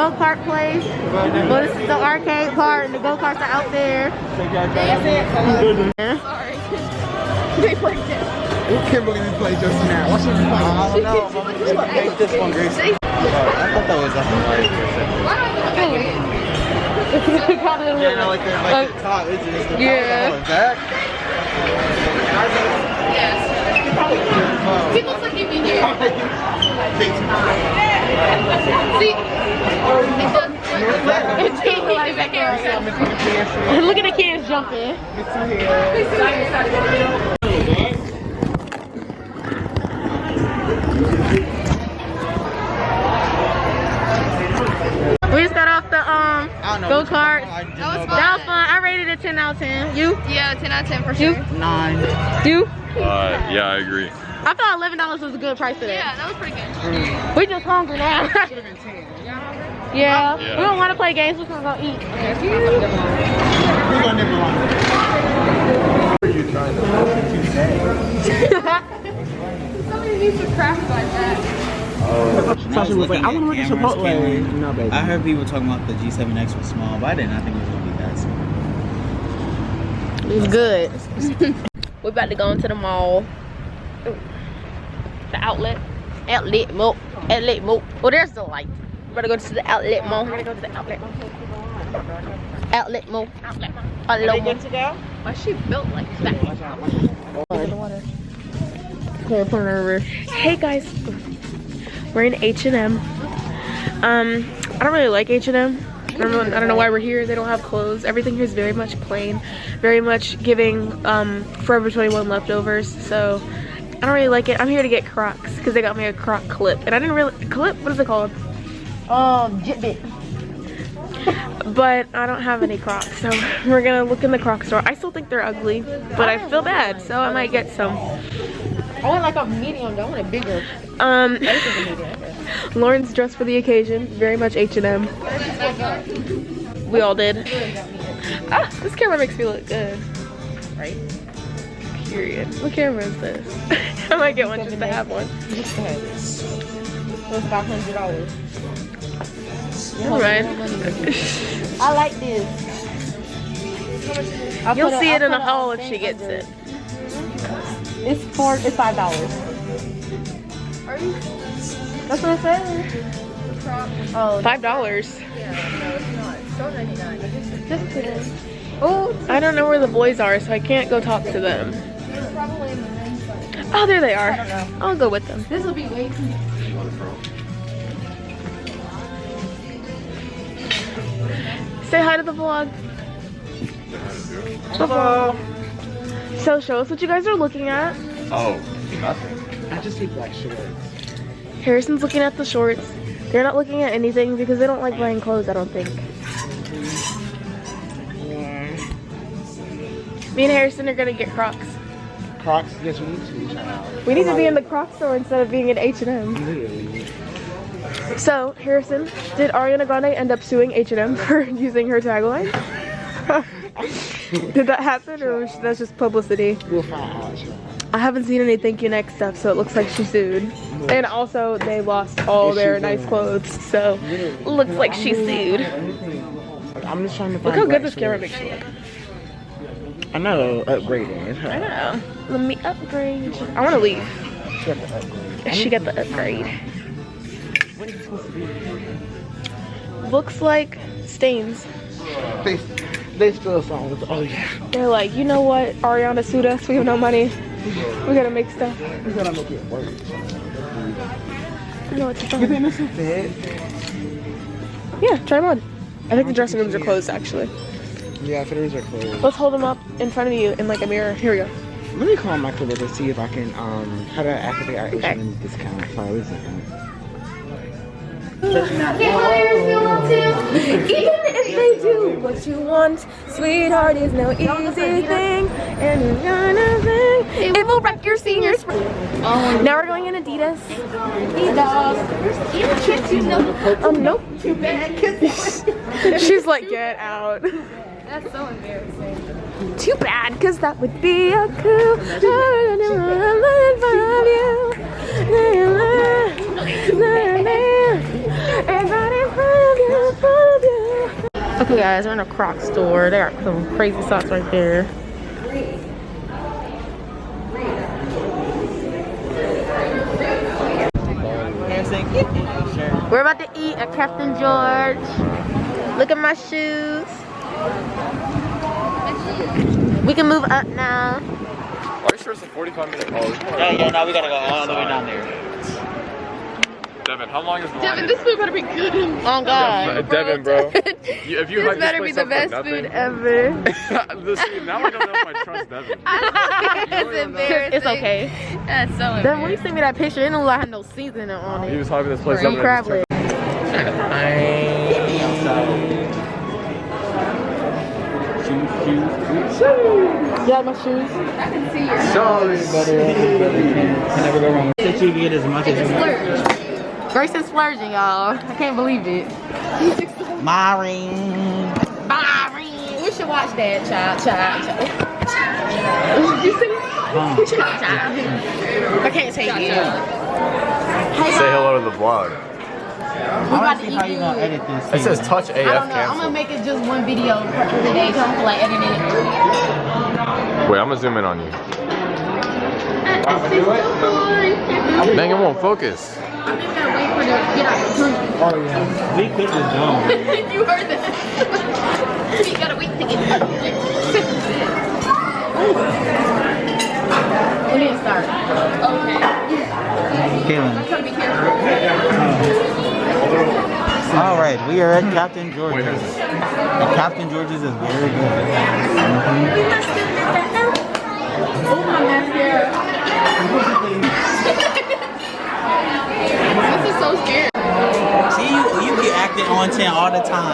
go-kart place. Well, this is the arcade part, and the go-karts are out there. Sorry. They played it. We can't believe we played just now. What's your name? I don't know. This one, Grace. I thought that was a Hawaii person. Yeah, no, like the top, isn't it? Yeah. Back? Yes. He looks like he'd be here. See? Look at the kids jumping. We just got off the go-kart. That was fun. That was fun. I rated it 10 out of 10. You? Yeah, 10 out of 10 for sure. 9. You? Yeah, I agree. I thought $11 was a good price today. Yeah, that was pretty good. We just hungry now. Yeah. We don't want to play games. We're gonna go eat. We're gonna nibble on it. What are you trying to Somebody needs to craft like that. Sasha was like, I want to look at Chipotle. No, baby. I heard people talking about the G7X was small, but I did not think it was going to be that small. It's good. We're about to go into the mall. The outlet mall. Oh, there's the light. We're gonna go to the outlet mall. We're gonna go to the outlet mall. Outlet mall. Outlet mall. Why is she built like that? Hey guys, we're in H&M. I don't really like H&M. I don't know why we're here. They don't have clothes. Everything here is very much plain, very much giving Forever 21 leftovers. So I don't really like it. I'm here to get Crocs because they got me a Croc clip, and I didn't really clip. What is it called? Jitbit. But I don't have any Crocs, so we're gonna look in the Croc store. I still think they're ugly, but I feel bad, so I might get some. I want like a medium, I want a bigger. Lauren's dressed for the occasion, very much H&M. We all did. Ah, this camera makes me look good. Right? Period. What camera is this? I might get one just to have one. It was $500. Alright. I like this. You'll see it in the haul if she gets it. It's $5. Are you? That's what I said. Oh, $5. yeah, no, it's not. It's $4.99. Just kidding. Oh, I don't know where the boys are, so I can't go talk to them. it's probably in the men's section. Oh, there they are. I don't know. I'll go with them. This will be way too. Say hi to the vlog. Hello. So show us what you guys are looking at. Oh, nothing. I just see black shorts. Harrison's looking at the shorts. They're not looking at anything because they don't like buying clothes, I don't think. Yeah. Me and Harrison are gonna get Crocs. Crocs? Yes, we need to. Child. We need to be in the Croc store instead of being in H&M. Literally. So, Harrison, did Ariana Grande end up suing H&M for using her tagline? Did that happen, or was that just publicity? We'll find out, child. I haven't seen any thank you next stuff, so it looks like she sued. And also, they lost all their nice clothes, so looks like she sued. I'm just trying to find Look how black good this camera shorts. makes you look. I know, upgraded. I know. Let me upgrade. I want to leave. She got the upgrade. She got the upgrade. What is it supposed to be? Looks like stains. They still song with, oh yeah. They're like, you know what? Ariana sued us. We have no money. We gotta make stuff. We gotta make it work. No, it's You fine. think this will fit? Yeah, try them on. I think the dressing rooms are closed, actually. Yeah, fitters are closed. Let's hold them up in front of you in like a mirror. Here we go. Let me call my coworker to see if I can, how to activate our H&M discount. Sorry, is it? Even if they do what you want, sweetheart is no easy thing, and you're gonna think it will wreck your senior spring. Now we're going in Adidas. Nope. Too bad. She's like, get out. That's so embarrassing. Too bad, cause that would be a coup. And right in front of you. Hey guys, we're in a Croc store. They got some crazy socks right there. We're about to eat at Captain George. Look at my shoes. We can move up now. Are you sure it's a 45-minute call? Yeah, now we gotta go all the way down there. Devin, how long is the line? Devin, this food better be good. Oh God. Devin, bro. If you This better be the best food ever. Listen, now I don't know if I trust Devin. It's embarrassing. It's okay. That's so Then embarrassing. when you sent me that picture, it didn't look like I had no seasoning on He it. was hyping this place Some up. crab leg. You like my shoes? Can never go wrong. That you get as much as you want. Grace is splurging, y'all. I can't believe it. Maureen. You should watch that, child. You see? Child. I can't take it. Hey, Say hello to the vlog. we I about want to to see eat how you gonna good. edit this. It says touch AF I don't know. I'm cancel. gonna make it just one video per day. Cause I don't feel like editing it. Wait, I'm gonna zoom in on you. Dang, it won't focus. I'm just gonna wait for the get out the drink. Oh yeah. We could just jump. You heard that? You gotta wait to get the We need to start. Okay. Kaylin. Try to be careful. All right, we are at Captain George's. And Captain George's is very good. Oh, my mascara. This is so scary. See, you get acting on 10 all the time.